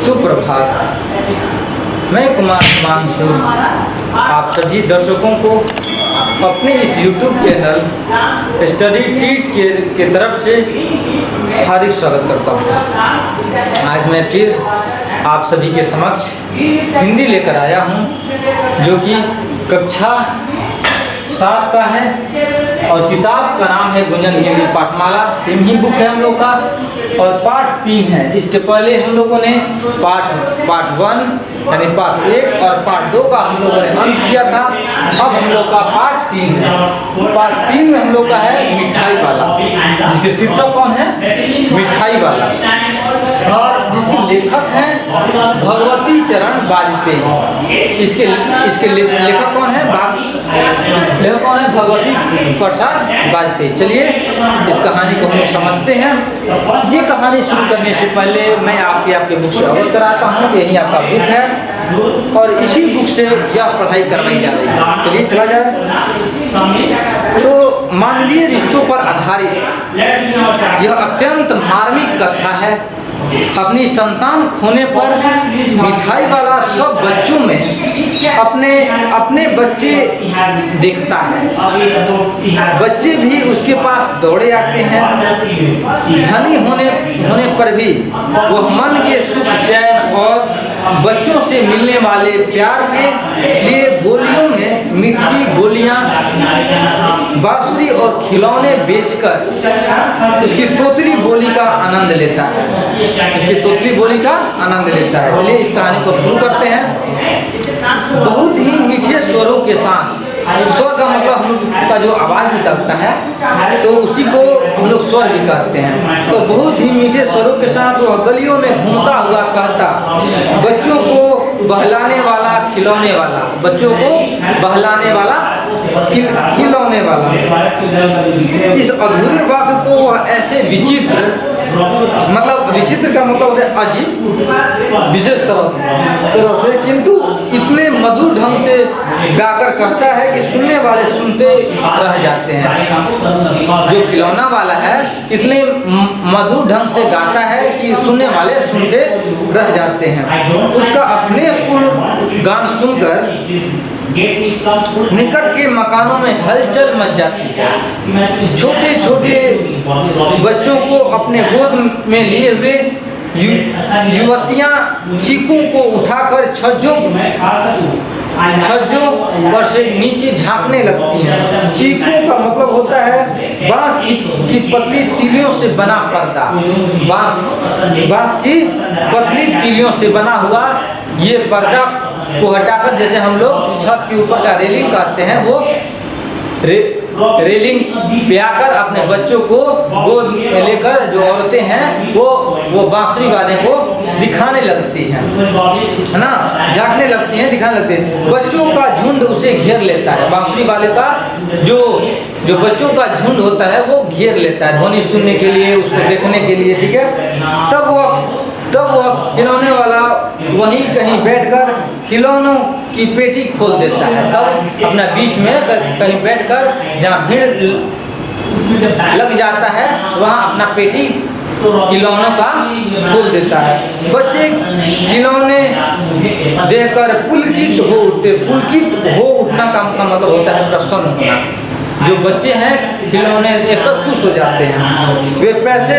सुप्रभात। मैं कुमार हिमांशु आप सभी दर्शकों को अपने इस YouTube चैनल स्टडी टीट के तरफ से हार्दिक स्वागत करता हूँ। आज मैं फिर आप सभी के समक्ष हिंदी लेकर आया हूँ, जो कि कक्षा 7 का है और किताब का नाम है गुंजन हिंदी पाठमाला। सेम ही बुक है हम लोग का और पार्ट 3 है। इसके पहले हम लोगों ने पार्ट 1 यानी पार्ट 1 और पार्ट 2 का हम लोगों ने अंत किया था। अब हम लोग का पार्ट 3 है। पार्ट 3 में हम लोग का है मिठाई वाला, जिसके शीर्षक कौन है? मिठाई वाला, और जिसके लेखक हैं भगवती चरण वाजपेयी। इसके लेखक कौन है? लेखक कौन है? भगवती प्रसाद वाजपेयी। चलिए इस कहानी को हम लोग समझते हैं। ये कहानी शुरू करने से पहले मैं आपके बुक से अवगत कराता हूँ। यही आपका बुक है और इसी बुक से यह पढ़ाई करवाई जा रही है। चलिए चला जाए। तो मानवीय रिश्तों पर आधारित यह अत्यंत मार्मिक कथा है। अपनी संतान खोने पर मिठाई वाला सब बच्चों में अपने बच्चे देखता है। बच्चे भी उसके पास दौड़े आते हैं। धनी होने पर भी वह मन के सुख चैन और बच्चों से मिलने वाले प्यार के लिए गोलियों में मीठी गोलियां, बांसुरी और खिलौने बेचकर उसकी तोतली बोली का आनंद लेता है। इसकी तोतली बोली का आनंद लेता है। चलिए इस कहानी को शुरू करते हैं। बहुत ही मीठे स्वरों के साथ, स्वर का मतलब हम लोग का जो आवाज निकलता है तो उसी को हम लोग स्वर भी कहते हैं। तो बहुत ही मीठे स्वरों के साथ वह गलियों में घूमता हुआ कहता, बच्चों को बहलाने वाला खिलौने वाला, बच्चों को बहलाने वाला खिलौने वाला। इस अधूरे वाक्य को वह ऐसे विचित्र, मतलब विचित्र का मतलब होता है अजीब, विशेष तरह से, किंतु इतने मधुर ढंग से गाकर कहता है कि सुनने वाले सुनते रह जाते हैं। जो खिलौना वाला है इतने मधुर ढंग से गाता है कि सुनने वाले सुनते रह जाते हैं। उसका स्नेहपूर्ण गान सुनकर निकट के मकानों में हलचल मच जाती है। छोटे छोटे बच्चों को अपने गोद में लिए हुए युवतियां चीखों को उठाकर छज्जों पर से नीचे झांकने लगती हैं। चीखों का मतलब होता है बांस की पतली तीलियों से बना पर्दा। बांस की पतली तीलियों से बना हुआ ये पर्दा को हटाकर, जैसे हम लोग छत के ऊपर का रेलिंग कहते हैं, वो रेलिंग पे आकर अपने बच्चों को गोद में लेकर जो औरतें हैं वो बांसुरी वाले को दिखाने लगती हैं, है ना, झांकने लगती हैं, दिखाने लगती हैं। बच्चों का झुंड उसे घेर लेता है। बांसुरी वाले का जो बच्चों का झुंड होता है वो घेर लेता है ध्वनि सुनने के लिए, उसको देखने के लिए, ठीक है। तब वह खिलौने वाला वहीं कहीं बैठकर खिलौनों की पेटी खोल देता है। तब अपना बीच में कहीं बैठकर जहाँ भीड़ लग जाता है वहाँ अपना पेटी खिलौनों का खोल देता है। बच्चे खिलौने देखकर पुलकित हो उठते। पुलकित हो उठना का मतलब होता है प्रसन्न होना। जो बच्चे हैं खिलौने देखकर खुश हो जाते हैं। वे पैसे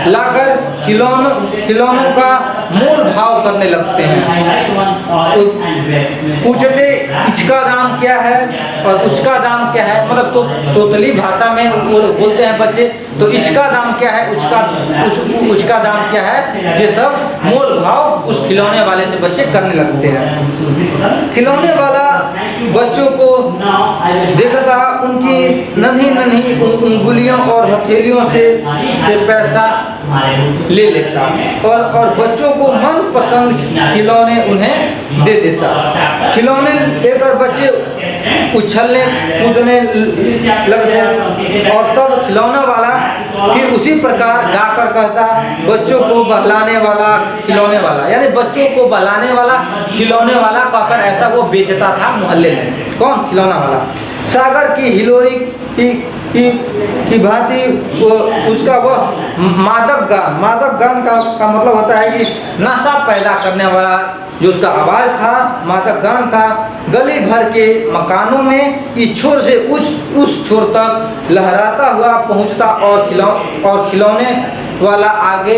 लाकर खिलौनों का मोल भाव करने लगते हैं। तो पूछते इसका दाम क्या है और उसका दाम क्या है, मतलब तो तोतली भाषा में वो बोलते हैं बच्चे। तो इसका दाम क्या है, उसका दाम क्या है, ये सब मोल भाव उस खिलौने वाले से बच्चे करने लगते हैं। खिलौने वाला बच्चों को देखता उनकी नन्ही उंगलियों और हथेलियों से पैसा ले लेता और बच्चों को मनपसंद खिलौने उन्हें दे देता। खिलौने लेकर बच्चे उछलने कूदने लगते और तब खिलौना वाला फिर उसी प्रकार गाकर कहता, बच्चों को बहलाने वाला खिलौने वाला, यानी बच्चों को बहलाने वाला खिलौने वाला कहकर ऐसा वो बेचता था मोहल्ले में। कौन? खिलौना वाला। सागर की हिलोरी की भांति उसका वह मादक गान का मतलब होता है कि नशा पैदा करने वाला जो उसका आवाज़ था, मादक गान था। गली भर के मकानों में इस छोर से उस छोर तक लहराता हुआ पहुंचता और खिलौने वाला आगे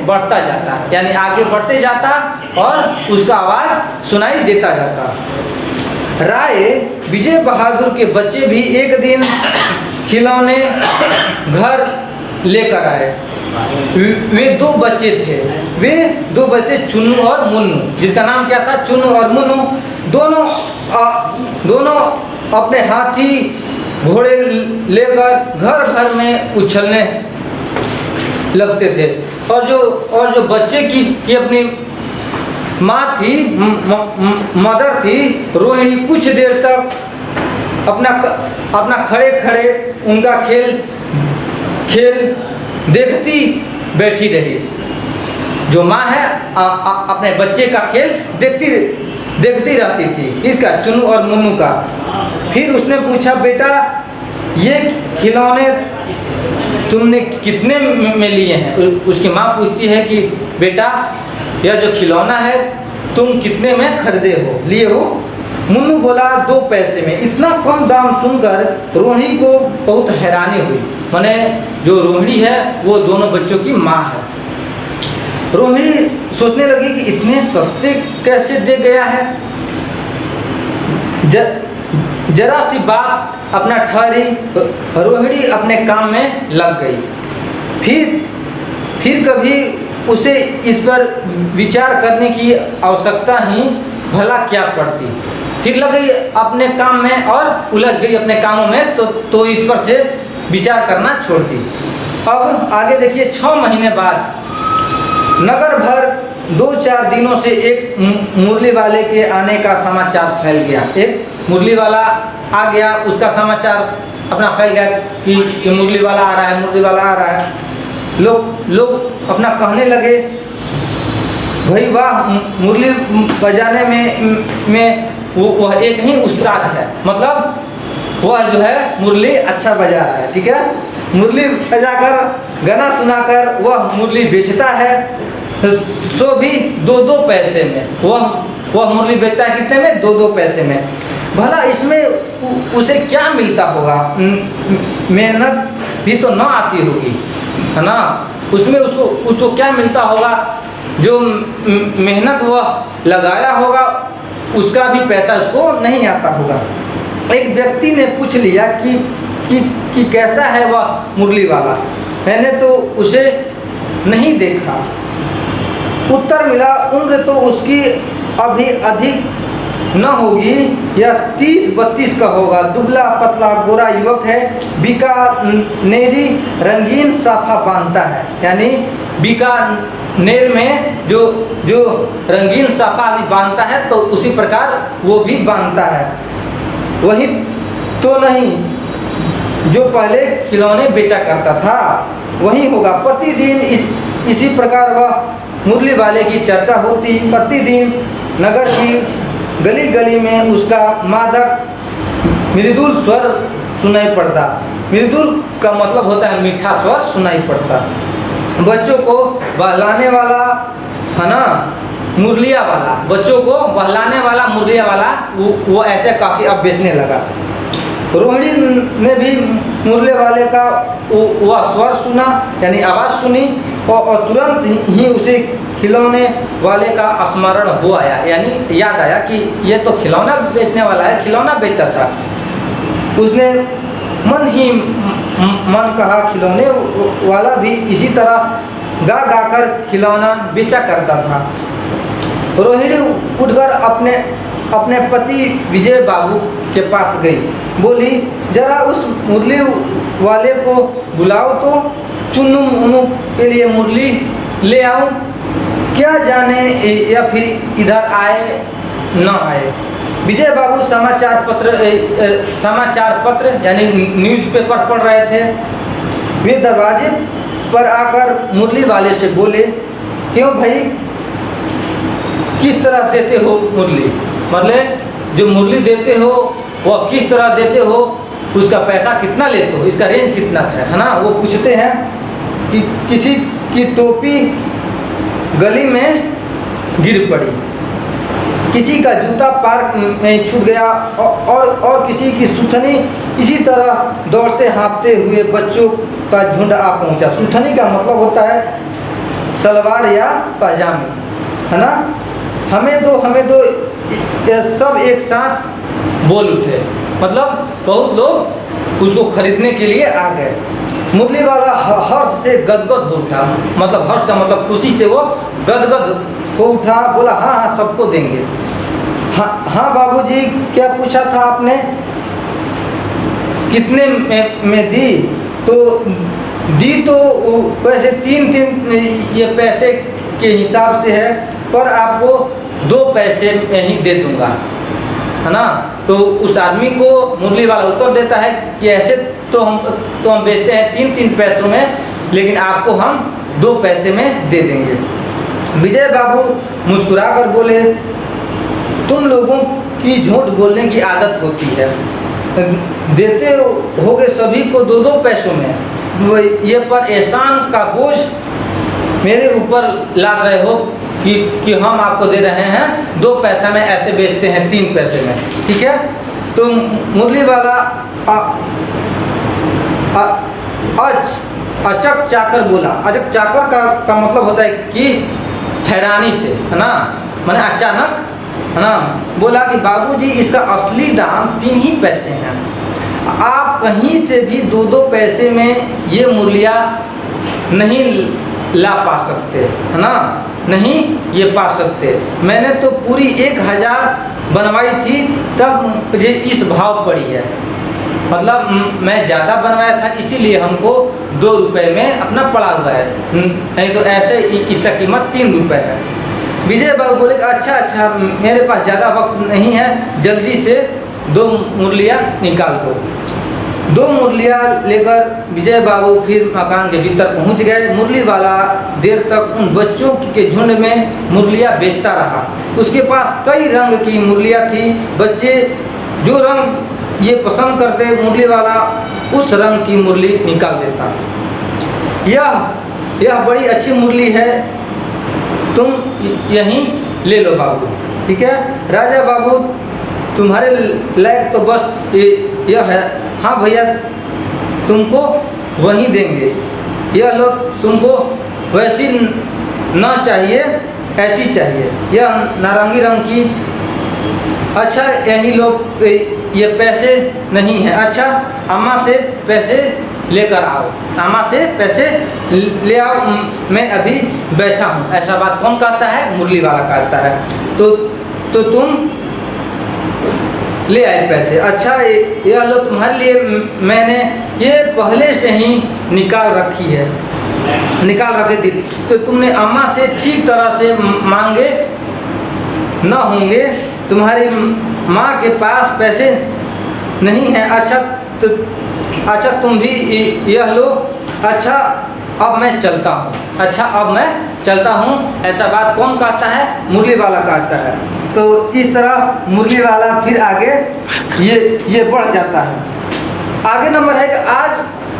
बढ़ता जाता, यानी आगे बढ़ते जाता और उसका आवाज़ सुनाई देता जाता। राय विजय बहादुर के बच्चे भी एक दिन खिलौने घर लेकर आए। वे दो बच्चे थे, चुन्नू और मुन्नू, जिसका नाम क्या था? चुन्नू और मुन्नू। दोनों अपने हाथी घोड़े लेकर घर भर में उछलने लगते थे। और जो बच्चे की अपनी माँ थी, मदर थी रोहिणी, कुछ देर तक अपना खड़े उनका खेल देखती बैठी रही। जो माँ है अपने बच्चे का खेल देखती रहती थी, इसका, चुन्नू और मुन्नू का। फिर उसने पूछा, बेटा ये खिलौने तुमने कितने में लिए हैं? उसकी माँ पूछती है कि बेटा यह जो खिलौना है तुम कितने में लिए हो? मुन्नू बोला 2 पैसे में। इतना कम दाम सुनकर रोहिणी को बहुत हैरानी हुई। माने जो रोहिणी है वो दोनों बच्चों की माँ है। रोहिणी सोचने लगी कि इतने सस्ते कैसे दे गया है। जरा सी बात अपना ठहरी, रोहिणी अपने काम में लग गई। फिर कभी उसे इस पर विचार करने की आवश्यकता ही भला क्या पड़ती। फिर लग गई अपने काम में और उलझ गई अपने कामों में, तो इस पर से विचार करना छोड़ दी। अब आगे देखिए, 6 महीने बाद नगर भर 2-4 दिनों से एक मुरली वाले के आने का समाचार फैल गया। एक मुरली वाला आ गया, उसका समाचार अपना फैल गया कि मुरली वाला आ रहा है। लोग अपना कहने लगे, भाई वाह, मुरली बजाने में वह एक ही उस्ताद है। मतलब वह जो है मुरली अच्छा बजा रहा है, ठीक है। मुरली बजाकर गाना सुनाकर वह मुरली बेचता है, सो भी 2-2 पैसे में। वह मुरली बेचता है कितने में? 2-2 पैसे में। भला इसमें उसे क्या मिलता होगा? मेहनत भी तो न आती होगी, है ना। उसमें उसको क्या मिलता होगा? जो मेहनत वह लगाया होगा उसका भी पैसा उसको नहीं आता होगा। एक व्यक्ति ने पूछ लिया कि कैसा है वह मुरली वाला, मैंने तो उसे नहीं देखा। उत्तर मिला, उम्र तो उसकी अभी अधिक न होगी, यह 30-32 का होगा। दुबला पतला गोरा युवक है, बीकानेरी रंगीन साफा बांधता है। यानी बीकानेर में जो रंगीन साफा बांधता है तो उसी प्रकार वो भी बांधता है। वही तो नहीं जो पहले खिलौने बेचा करता था, वही होगा। प्रतिदिन इसी प्रकार वह मुरली वाले की चर्चा होती। प्रतिदिन नगर की गली गली में उसका मादक मृदुल स्वर सुनाई पड़ता। मृदुल का मतलब होता है मीठा स्वर सुनाई पड़ता। बच्चों को बहलाने वाला, है ना, मुरलिया वाला, बच्चों को बहलाने वाला मुरलिया वाला वो ऐसे काफ़ी अब बेचने लगा। रोहिणी ने भी मुरले वाले का वह स्वर सुना, यानी आवाज़ सुनी, और तुरंत ही उसे खिलौने वाले का स्मरण हो आया, यानी याद आया कि ये तो खिलौना बेचने वाला है, खिलौना बेचता था। उसने मन ही मन कहा, खिलौने वाला भी इसी तरह गा गा कर खिलौना बेचा करता था। रोहिणी उठकर अपने पति विजय बाबू के पास गई, बोली, जरा उस मुरली वाले को बुलाओ तो चुन्नू मुन्नू के लिए मुरली ले आओ। क्या जाने या फिर इधर आए न आए। विजय बाबू समाचार पत्र यानी न्यूज़पेपर पढ़ रहे थे। वे दरवाजे पर आकर मुरली वाले से बोले, क्यों भाई, किस तरह देते हो मुरली? मतलब जो मुरली देते हो वह किस तरह देते हो, उसका पैसा कितना लेते हो, इसका रेंज कितना है ना? वो पूछते हैं कि किसी की टोपी गली में गिर पड़ी, किसी का जूता पार्क में छूट गया और किसी की सूथनी, इसी तरह दौड़ते हाँफते हुए बच्चों का झुंड आ पहुंचा। सूथनी का मतलब होता है सलवार या पाजामे, है ना? हमें दो ये सब एक साथ बोल उठे, मतलब बहुत लोग उसको खरीदने के लिए आ गए। मुरली वाला हर्ष से गदगद हो उठा, मतलब हर्ष का मतलब खुशी से वो गदगद हो उठा, बोला हाँ हाँ सबको देंगे। हाँ बाबूजी, क्या पूछा था आपने, कितने में दी? तो दी तो वैसे तीन ये पैसे के हिसाब से है, पर आपको 2 पैसे में ही दे दूंगा, है ना? तो उस आदमी को मुरली वाला उत्तर देता है कि ऐसे तो हम बेचते हैं 3 पैसों में, लेकिन आपको हम 2 पैसे में दे देंगे। विजय बाबू मुस्कुरा कर बोले, तुम लोगों की झूठ बोलने की आदत होती है, देते होगे सभी को 2 पैसों में, ये पर एहसान का बोझ मेरे ऊपर लाद रहे हो कि हम आपको दे रहे हैं 2 पैसा में, ऐसे बेचते हैं 3 पैसे में, ठीक है? तो मुरली वाला अचक चाकर बोला। अचक चाकर का मतलब होता है कि हैरानी से, है ना, माने अचानक, है ना? बोला कि बाबूजी इसका असली दाम 3 ही पैसे हैं, आप कहीं से भी 2 पैसे में ये मुरलिया नहीं ला पा सकते, है ना? नहीं ये पा सकते। मैंने तो पूरी 1000 बनवाई थी, तब मुझे इस भाव पड़ी है, मतलब मैं ज़्यादा बनवाया था इसीलिए हमको 2 रुपये में अपना पड़ा हुआ है, नहीं तो ऐसे इसका कीमत 3 रुपये है। विजय बाबू बोले अच्छा मेरे पास ज़्यादा वक्त नहीं है, जल्दी से 2 मुरलियाँ निकाल दो। 2 मुरलियाँ लेकर विजय बाबू फिर मकान के भीतर पहुंच गए। मुरली वाला देर तक उन बच्चों के झुंड में मुरलियाँ बेचता रहा। उसके पास कई रंग की मुरलियाँ थी। बच्चे जो रंग ये पसंद करते, मुरली वाला उस रंग की मुरली निकाल देता। यह बड़ी अच्छी मुरली है, तुम यहीं ले लो बाबू, ठीक है? राजा बाबू तुम्हारे लायक तो बस यह है। हाँ भैया, तुमको वहीं देंगे, यह लो, तुमको वैसी ना चाहिए, ऐसी चाहिए, यह नारंगी रंग की। अच्छा यही लोग, ये पैसे नहीं है। अच्छा अम्मा से पैसे लेकर आओ, अम्मा से पैसे ले आओ, मैं अभी बैठा हूँ। ऐसा बात कौन कहता है? मुरली वाला कहता है। तो तुम ले आए पैसे। अच्छा यह लो, तुम्हारे लिए मैंने ये पहले से ही निकाल रखी थी, तो तुमने अम्मा से ठीक तरह से मांगे न होंगे, तुम्हारी माँ के पास पैसे नहीं हैं। अच्छा तुम भी यह लो। अच्छा अब मैं चलता हूँ। ऐसा बात कौन कहता है? मुरली वाला कहता है। तो इस तरह मुरली वाला फिर आगे ये बढ़ जाता है। आगे नंबर है कि आज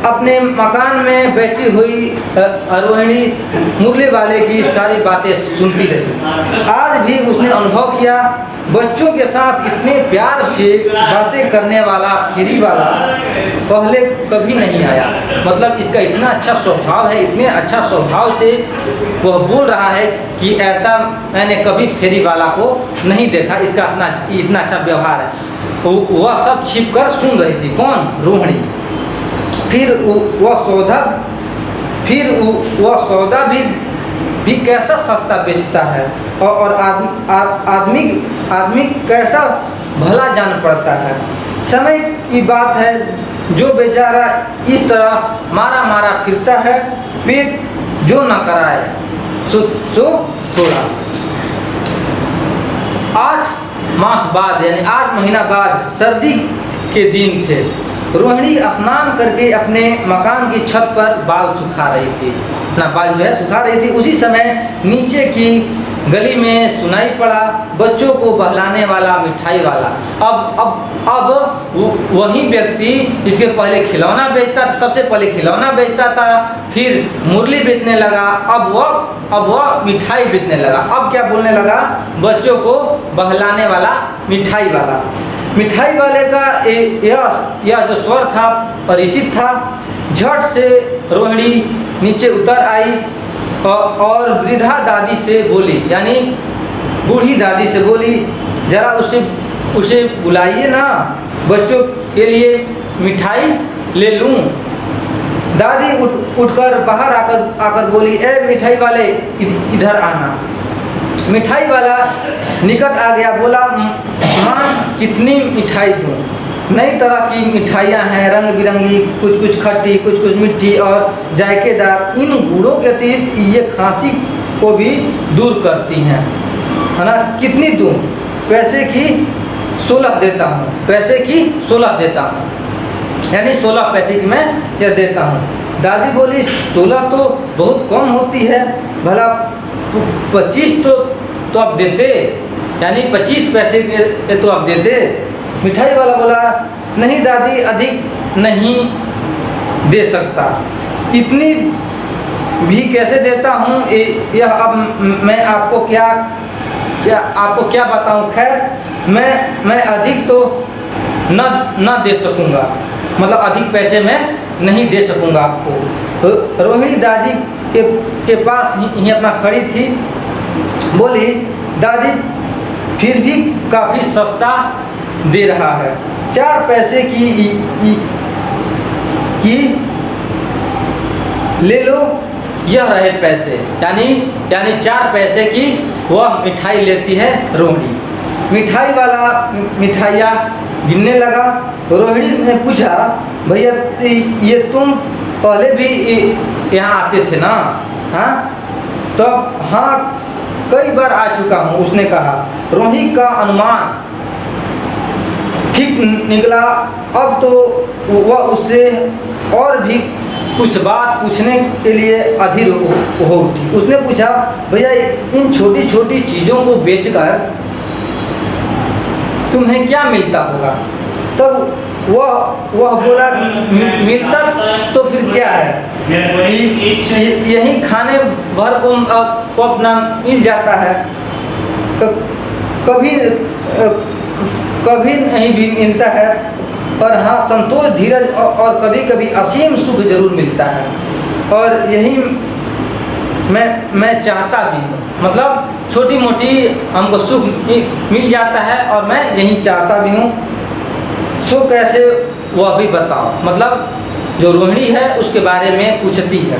अपने मकान में बैठी हुई रोहिणी मुरली वाले की सारी बातें सुनती रही। आज भी उसने अनुभव किया, बच्चों के साथ इतने प्यार से बातें करने वाला फेरी वाला पहले कभी नहीं आया। मतलब इसका इतना अच्छा स्वभाव है, इतने अच्छा स्वभाव से वह बोल रहा है कि ऐसा मैंने कभी फेरी वाला को नहीं देखा, इसका इतना अच्छा व्यवहार है। वह सब छिप कर सुन रही थी। कौन? रोहिणी। फिर वह सौदा भी कैसा सस्ता बेचता है, और आदमी कैसा भला जान पड़ता है। समय की बात है, जो बेचारा इस तरह मारा फिरता है, पेट जो न कराए सो थोड़ा। 8 मास बाद यानी 8 महीना बाद सर्दी के दिन थे। रोहिणी स्नान करके अपने मकान की छत पर बाल सुखा रही थी, ना बाल जो है सुखा रही थी। उसी समय नीचे की गली में सुनाई पड़ा बच्चों को बहलाने वाला मिठाई वाला। अब वही व्यक्ति इसके पहले खिलौना बेचता था, सबसे पहले खिलौना बेचता था, फिर मुरली बेचने लगा, अब वह मिठाई बेचने लगा। अब क्या बोलने लगा? बच्चों को बहलाने वाला मिठाई वाला। मिठाई वाले का यह जो स्वर था परिचित था। झट से रोहिणी नीचे उतर आई और वृद्धा दादी से बोली, यानी बूढ़ी दादी से बोली, जरा उसे बुलाइए ना, बच्चों के लिए मिठाई ले लूं। दादी उठकर बाहर आकर बोली, ए मिठाई वाले इधर आना। मिठाई वाला निकट आ गया, बोला, माँ कितनी मिठाई दूँ? नई तरह की मिठाइयाँ हैं, रंग बिरंगी, कुछ खट्टी, कुछ मीठी और जायकेदार। इन गुड़ों के अतिरिक्त ये खांसी को भी दूर करती हैं, है ना। कितनी दूँ? पैसे की 16 देता हूँ, पैसे की 16 देता हूँ, यानी 16 पैसे की मैं यह देता हूँ। दादी बोली, 16 तो बहुत कम होती है, भला 25 तो आप देते, यानी 25 पैसे के तो आप देते। मिठाई वाला बोला, नहीं दादी, अधिक नहीं दे सकता, इतनी भी कैसे देता हूँ, यह अब मैं आपको क्या बताऊँ। खैर मैं अधिक तो न दे सकूँगा, मतलब अधिक पैसे मैं नहीं दे सकूँगा आपको। रोहिणी दादी के पास ही अपना खड़ी थी, बोली, दादी फिर भी काफ़ी सस्ता दे रहा है, 4 पैसे की ले लो, यह रहे पैसे। यानी 4 पैसे की वह मिठाई लेती है रोहिणी। मिठाई वाला मिठाइयाँ गिनने लगा। रोहिणी ने पूछा, भैया ये तुम पहले भी यहाँ आते थे ना? हाँ, तो हाँ, कई बार आ चुका हूँ, उसने कहा। रोहिणी का अनुमान ठीक निकला। अब तो वह उससे और भी कुछ बात पूछने के लिए अधीर हो उठी। उसने पूछा, भैया इन छोटी छोटी चीज़ों को बेचकर तुम्हें क्या मिलता होगा? तब वह बोला, मिलता तो फिर क्या है, यही खाने भर को अपना मिल जाता है, कभी नहीं भी मिलता है, पर हाँ संतोष, धीरज और कभी कभी असीम सुख जरूर मिलता है, और यही मैं चाहता भी हूँ। मतलब छोटी मोटी हमको सुख मिल जाता है और मैं यही चाहता भी हूँ। सो कैसे, वह भी बताओ। मतलब जो रोहिणी है उसके बारे में पूछती है।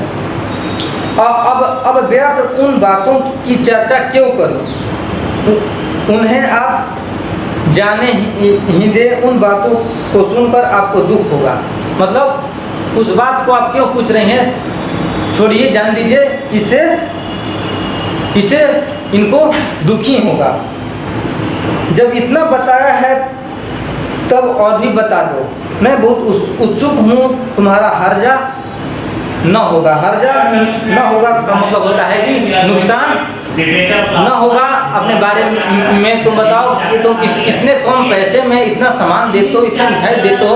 अब व्यर्थ उन बातों की चर्चा क्यों करूं? उन्हें आप जाने ही दे, उन बातों को सुनकर आपको दुख होगा। मतलब उस बात को आप क्यों पूछ रहे हैं? छोड़िए, जान दीजिए, इससे इनको दुखी होगा। जब इतना बताया है तब और भी बता दो। मैं बहुत उत्सुक हूँ, तुम्हारा हर्जा न होगा। हर्जा न होगा का मतलब होता है कि नुकसान न होगा। अपने बारे में तुम बताओ कि तुम इतने कम पैसे में इतना सामान देते हो, इतना मिठाई देते हो,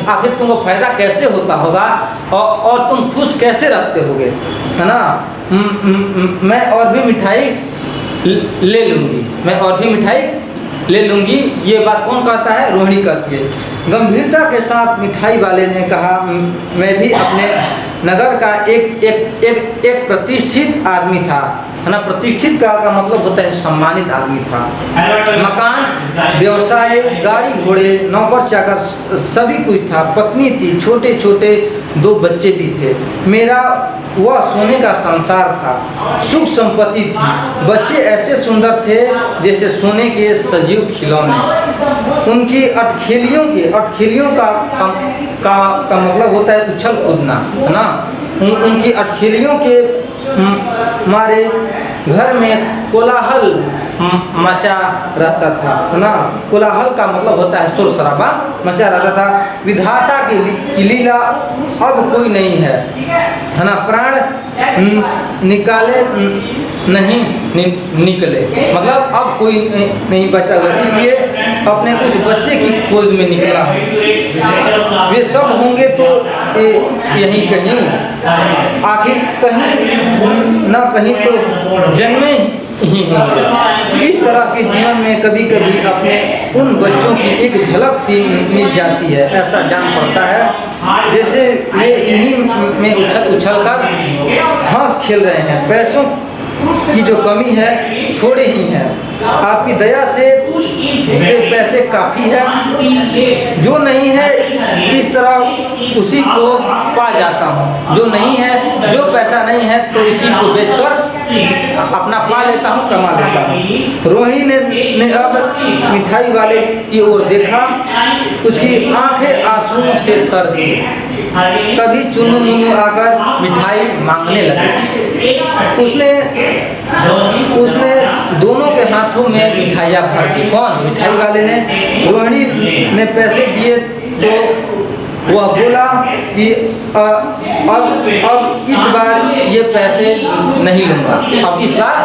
आखिर तुमको फ़ायदा कैसे होता होगा और तुम खुश कैसे रहते होगे, है ना। मैं और भी मिठाई ले लूँगी, मैं और भी मिठाई ले लूँगी। ये बात कौन कहता है? रोहिणी कहती है। गंभीरता के साथ मिठाई वाले ने कहा, मैं भी अपने नगर का एक प्रतिष्ठित आदमी था, है ना। प्रतिष्ठित का मतलब होता है सम्मानित आदमी था। मकान, व्यवसाय, गाड़ी घोड़े, नौकर चाकर सभी कुछ था। पत्नी थी, छोटे छोटे 2 बच्चे भी थे। मेरा वह सोने का संसार था, सुख संपत्ति थी। बच्चे ऐसे सुंदर थे जैसे सोने के सजीव खिलौने। उनकी अटखेलियों का मतलब होता है उछल कूदना, है ना। उनकी अटखेलियों के मारे घर में कोलाहल मचा रहता था, है ना। कोलाहल का मतलब होता है शोर शराबा मचा रहता था। विधाता की लीला अब कोई नहीं है ना। प्राण निकाले नहीं निकले, मतलब अब कोई नहीं बचा हुआ, इसलिए अपने उस बच्चे की खोज में निकला। वे सब होंगे तो यहीं कहीं, आखिर कहीं न कहीं तो जन्मे ही होंगे। इस तरह के जीवन में कभी कभी अपने उन बच्चों की एक झलक सी मिल जाती है। ऐसा जान पड़ता है जैसे वे इन्हीं में उछल कर हंस खेल रहे हैं। पैसों की जो कमी है थोड़ी ही है, आपकी दया से पैसे काफ़ी है। जो नहीं है इस तरह उसी को पा जाता हूँ, जो नहीं है, जो पैसा नहीं है तो इसी को बेचकर अपना पा लेता हूँ, कमा लेता हूँ। रोहिणी ने अब मिठाई वाले की ओर देखा, उसकी आंखें आंसुओं से तर थी। तभी चुन्नू मुन्नू आकर मिठाई मांगने लगे। उसने दोनों के हाथों में मिठाइयाँ भर दी। कौन? मिठाई वाले ने। रोहिणी ने पैसे दिए तो वह बोला कि अब इस बार ये पैसे नहीं लूँगा, अब इस बार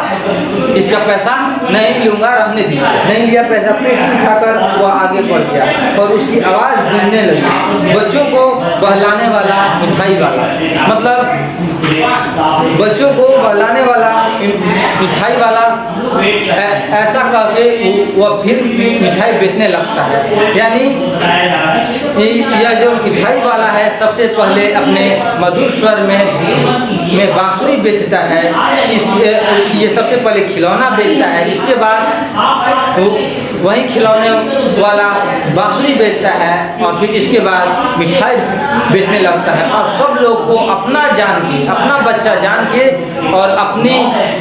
इसका पैसा नहीं लूँगा, रहने दीजिए। नहीं लिया पैसा, पेटी उठाकर वह आगे बढ़ गया और उसकी आवाज़ गूंजने लगी। बच्चों को बहलाने वाला मिठाई वाला, मतलब बच्चों को बहलाने वाला मिठाई वाला ऐसा कह के वह फिर मिठाई बेचने लगता है। यानी यह जो मिठाई वाला है सबसे पहले अपने मधुर स्वर में बांसुरी बेचता है, ये सबसे पहले खिलौना बेचता है, इसके बाद वही खिलौने वाला बांसुरी बेचता है और फिर इसके बाद मिठाई बेचने लगता है। और सब लोग को अपना जान के, अपना बच्चा जान के और अपनी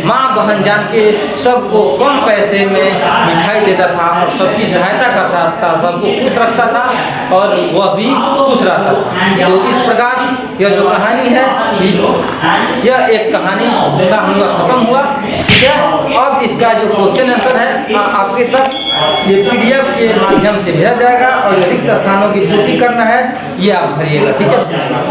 माँ बहन जान के सबको कम पैसे में मिठाई देता था और सबकी सहायता करता था, सबको खुश रखता था और वह भी खुश रहता था। तो इस प्रकार यह जो कहानी है, यह एक कहानी होता हुआ खत्म हुआ। ठीक है, अब इसका जो क्वेश्चन आंसर है आपके तक ये PDF के माध्यम से भेजा जाएगा और रिक्त स्थानों की पूर्ति करना है, ये आप भरिएगा। ठीक है।